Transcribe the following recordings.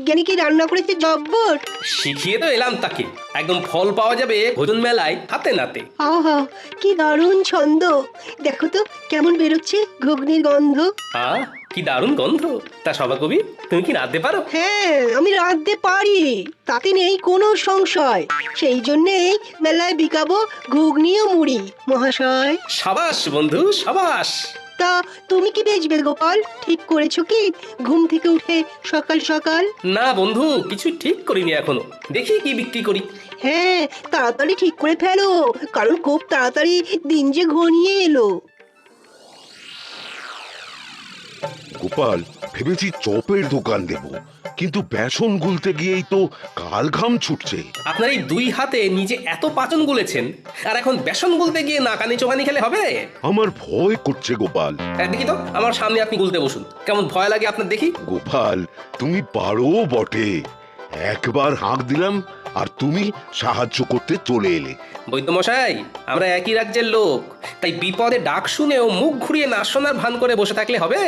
বিজ্ঞানী কি রান্না করেছে জব্বর? শিখিয়ে তো এলাম তাকে, একদম ফল পাওয়া যাবে ভোজন মেলায় হাতে নাতে। আহা, কি দারুণ ছন্দ! দেখো তো কেমন বেরোচ্ছে ঘুগনির গন্ধ। কি দারুণ গন্ধ! তা সভা কবি, তুমি কি নাচতে পারো? হ্যাঁ, আমি রাঁধতে পারি, তাতে নেই কোনো সংশয়। সেই জন্যেই মেলায় বিকাবো ঘুগনি ও মুড়ি মহাশয়। সাবাস বন্ধু, সাবাস। তা তুমি কি বেচবে গোপাল? ঠিক করেছো কি ঘুম থেকে উঠে সকাল সকাল? না বন্ধু, কিছু ঠিক করিনি এখনো, দেখি কি বিক্রি করি। হ্যাঁ, তাড়াতাড়ি ঠিক করে ফেলো, কারণ খুব তাড়াতাড়ি দিন যে ঘনিয়ে এলো। গোপাল, ভেবেছি চপের দোকান দেব, কিন্তু বেসন গুলতে গিয়েই তো কাল ঘাম ছুটছে। আপনার এই দুই হাতে নিজে এত পাচন গুলেছেন, আর এখন বেসন গুলতে গিয়ে নাকানি চোখানি খেলে হবে? আমার ভয় করছে গোপাল। দেখি তো, আমার সামনে আপনি গুলতে বসুন, কেমন ভয় লাগে আপনার দেখি। গোপাল, তুমি পারো বটে। একবার হাঁক দিলাম আর তুমি সাহায্য করতে চলে এলে। বৈদ্যমশাই, আমরা একই রাজ্যের লোক, তাই বিপদে ডাক শুনেও মুখ ঘুরিয়ে না শোনার ভান করে বসে থাকলে হবে?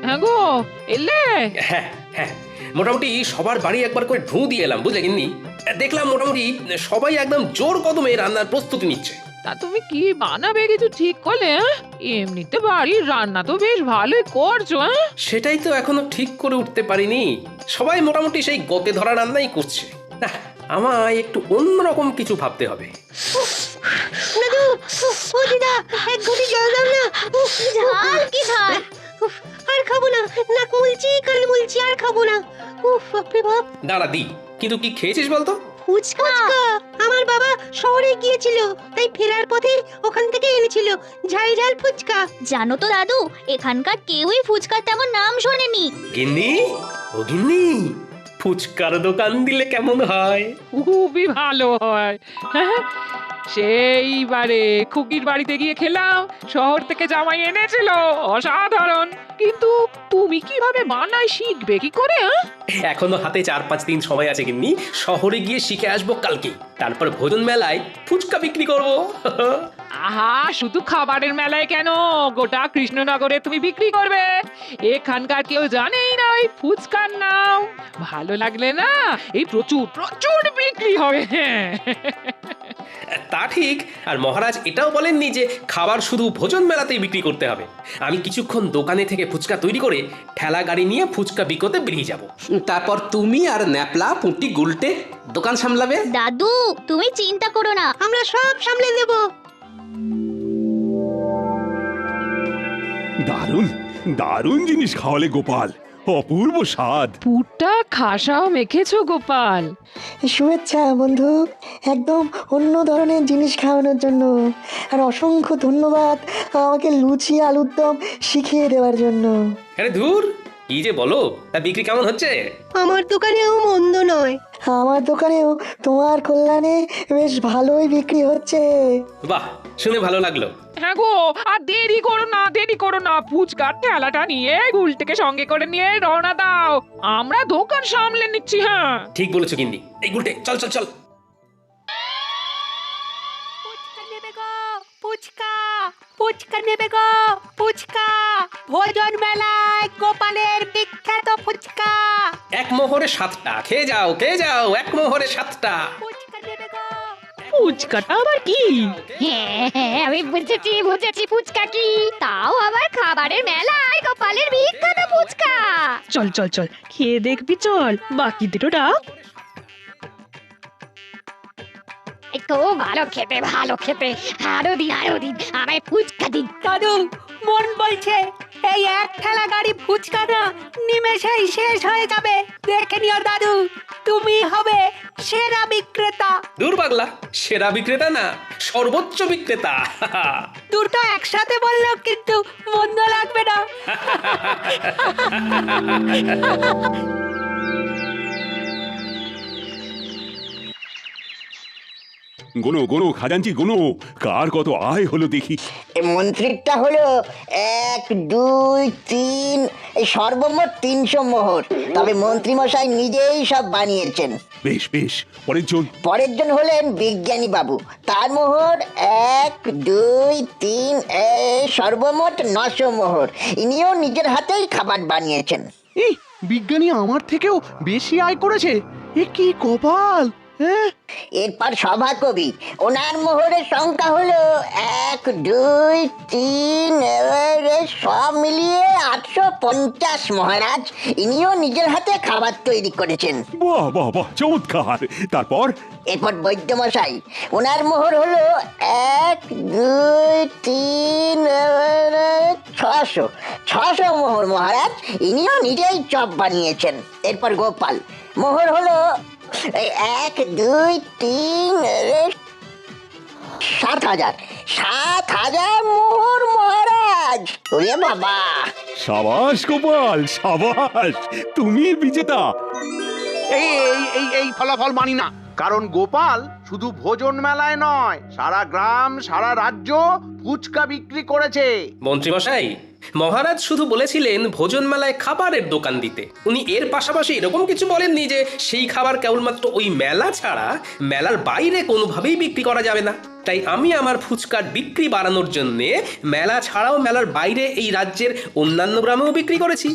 হ্যাঁ গো, এলে? হ্যাঁ হ্যাঁ, মোটামুটি সবার বাড়ি একবার করে ঢু দিয়ে এলাম, বুঝলে গিন্নি। দেখলাম মোটামুটি সবাই একদম জোর কদমে রান্নার প্রস্তুতি নিচ্ছে। তা তুমি কি বানাবে কিছু ঠিক করলে? এমনিতে বাড়ির রান্না তো বেশ ভালোই করছো। সেটাই তো এখনো ঠিক করে উঠতে পারিনি। সবাই মোটামুটি সেই গতে ধরা রান্নাই করছে। আমায় একটু অন্যরকম কিছু ভাবতে হবে। দাদু, ও দিদা, এক ঘটি জল দাও না। ঝাল কি ঝাল! আর খাবো না, নাক মুলছি, কান মুলছি, আর খাবো না। উফ, বাপরে বাপ! দাঁড়া দি, কিন্তু কি খেয়েছিস বলতো? ফুচকা। আমার বাবা শহরে গিয়েছিল, তাই ফেরার পথে ওখান থেকে এনেছিল ঝাল ঝাল ফুচকা। জানো তো দাদু, এখানকার কেউই ফুচকার তেমন নাম শোনেনি। গিন্নি, ও গিন্নি, ফুচকার দোকান দিলে কেমন হয়? খুবই ভালো হয়। সেইবারে খুকির বাড়িতে গিয়ে খেলাম, শহর থেকে জামাই এনেছিল, অসাধারণ। কিন্তু তুমি কিভাবে বানাই শিখবে কি করে? এখনো হাতে 4-5 দিন সময় আছে গিন্নি, শহরে গিয়ে শিখে আসবো কালকে, তারপর ভোজন মেলায় ফুচকা বিক্রি করবো। আহা, শুধু খাবারের মেলায় কেন, গোটা কৃষ্ণনগরে তুমি বিক্রি করবে। এখানকার কেউ জানেই না ওই ফুচকার নাম। ভালো লাগলে না, এই প্রচুর প্রচুর বিক্রি হবে। তা ঠিক, আর মহারাজ এটাও বলেননি যে খাবার শুধু ভোজন মেলাতেই বিক্রি করতে হবে। আমি কিছুক্ষণ দোকানে থেকে ফুচকা তৈরি করে ঠেলা গাড়ি নিয়ে ফুচকা বিকোতে বেরিয়ে যাব। তারপর তুমি আর ন্যাপলা পুঁটি গুলটে দোকান সামলাবে। দাদু, তুমি চিন্তা করো না, আমরা সব সামলে দেব। দারুণ দারুণ জিনিস খাওয়ালে গোপাল, অপূর্ব স্বাদ। পুরটা খাসাও মেখেছো গোপাল। শুভেচ্ছা বন্ধু, একদম অন্য ধরনের জিনিস খাওয়ানোর জন্য। আর অসংখ্য ধন্যবাদ আমাকে লুচি আলুর দম শিখিয়ে দেওয়ার জন্য। আরে ধুর, কি যে বলো, তা বিক্রি কেমন হচ্ছে? আমার দোকানেও মন্দ নয়। আমার দোকানেও তোমার কল্যাণে বেশ ভালোই বিক্রি হচ্ছে। বাহ, শুনে ভালো লাগলো। হ্যাঁ গো, আর দেরি করো না, দেরি করো না, ফুচকার ঠেলাটা নিয়ে গুলটিকে সঙ্গে করে নিয়ে রওনা দাও, আমরা দোকান সামলে নিচ্ছি। হ্যাঁ, ঠিক বলেছো গিন্নি। এই গুলটে, চল চল চল। ফুচকা নেবে গো, ফুচকা, ফুচকা নেবে গো, ফুচকা, ভোজন মেলায় গোপালের বিখ্যাত ফুচকা। এক মোহরে 7টা, খেয়ে যাও খেয়ে যাও, এক মোহরে 7টা। ফুচকা নেবে গো। ফুচকাটা আবার কি? হ্যাঁ হ্যাঁ, আমি বুঝেছি বুঝেছি, ফুচকা কি, তাও আবার খাবারের মেলায় গোপালের বিখ্যাত ফুচকা। চল চল চল, খেয়ে দেখবি, চল, বাকি দুটো ডাক। একটু ভালো খেতে, ভালো খেতে, আরো দিন আরো দিন, আমায় ফুচকা দিন। দাদু, মন বলছে এই এক ঠেলা গাড়ি ফুচকা না নিমেষেই শেষ হয়ে যাবে। দেখে নিও দাদু, তুমি হবে সেরা বিক্রেতা। দূর পাগলা, সেরা বিক্রেতা না, সর্বোচ্চ বিক্রেতা। দুটো একসাথে বললো কিন্তু মন্দ লাগবে না। গোনো গোনো খাজাঞ্চি গোনো, কার কত আয় হলো দেখি। মন্ত্রীরটা হলো 1 2 3, এই সর্বমোট 300 মোহর। তবে মন্ত্রী মশাই নিজেই সব বানিয়েছেন। বেশ বেশ, পরের জন। পরের জন হলেন বিজ্ঞানী বাবু, তার মোহর 1 2 3, সর্বমোট 900 মোহর। ইনিও নিজের হাতেই খাবার বানিয়েছেন। এই বিজ্ঞানী আমার থেকেও বেশি আয় করেছে, এ কি কপাল! হ্যাঁ, এরপর সভাকবি, ওনার মোহরের সংখ্যা হলো 1 2 3, সব মিলিয়ে 850 মহারাজ। ইনিও নিজের হাতে খাবার তৈরি করেছেন। বাহ বাহ বাহ, চমৎকার। তারপর? এরপর বৈদ্যমশাই, ওনার মোহর হলো 1 2 3, 600 মোহর মহারাজ। ইনিও নিজেই চপ বানিয়েছেন। এরপর গোপাল, মোহর হলো 1 2 3, 7,000 মোহর মহারাজ। ওরে বাবা! সাবাস গোপাল, সাবাস, তুমি বিজেতা। এই এই এই এই ফলাফল মানি না, কারণ গোপাল শুধু ভোজন মেলায় নয়, সারা গ্রাম সারা রাজ্য ফুচকা বিক্রি করেছে। মন্ত্রীমশাই, মহারাজ শুধু বলেছিলেন ভোজন মেলায় খাবারের দোকান দিতে। উনি এর পাশাপাশি এরকম কিছু বলেননি যে সেই খাবার কেবলমাত্র ওই মেলা ছাড়া মেলার বাইরে কোনোভাবেই বিক্রি করা যাবে না। তাই আমি আমার ফুচকার বিক্রি বাড়ানোর জন্যে মেলা ছাড়াও মেলার বাইরে এই রাজ্যের অন্যান্য গ্রামেও বিক্রি করেছি।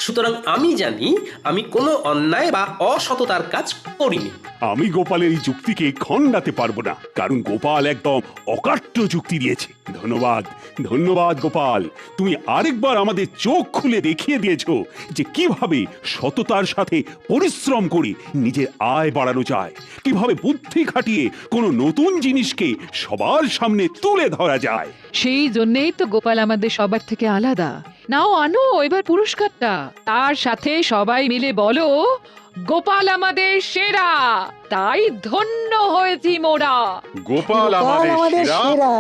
সুতরাং আমি জানি আমি কোনো অন্যায় বা অসততার কাজ করিনি। আমি গোপালের এই যুক্তিকে খণ্ডাতে পারবো না, কারণ গোপাল একদম অকাট্য যুক্তি দিয়েছে। ধন্যবাদ, ধন্যবাদ গোপাল। তুমি আরেকবার আমাদের চোখ খুলে দেখিয়ে দিয়েছো যে কিভাবে সততার সাথে পরিশ্রম করে নিজের আয় বাড়ানো যায়, কিভাবে বুদ্ধি খাটিয়ে কোনো নতুন জিনিসকে সবার সামনে তুলে ধরা যায়। সেই জন্যেই তো গোপাল আমাদের সবার থেকে আলাদা। নাও আনো এবার পুরস্কারটা, তার সাথে সবাই মিলে বলো গোপাল আমাদের সেরা, তাই ধন্য হয়েছি মোরা। গোপাল আমাদের সেরা।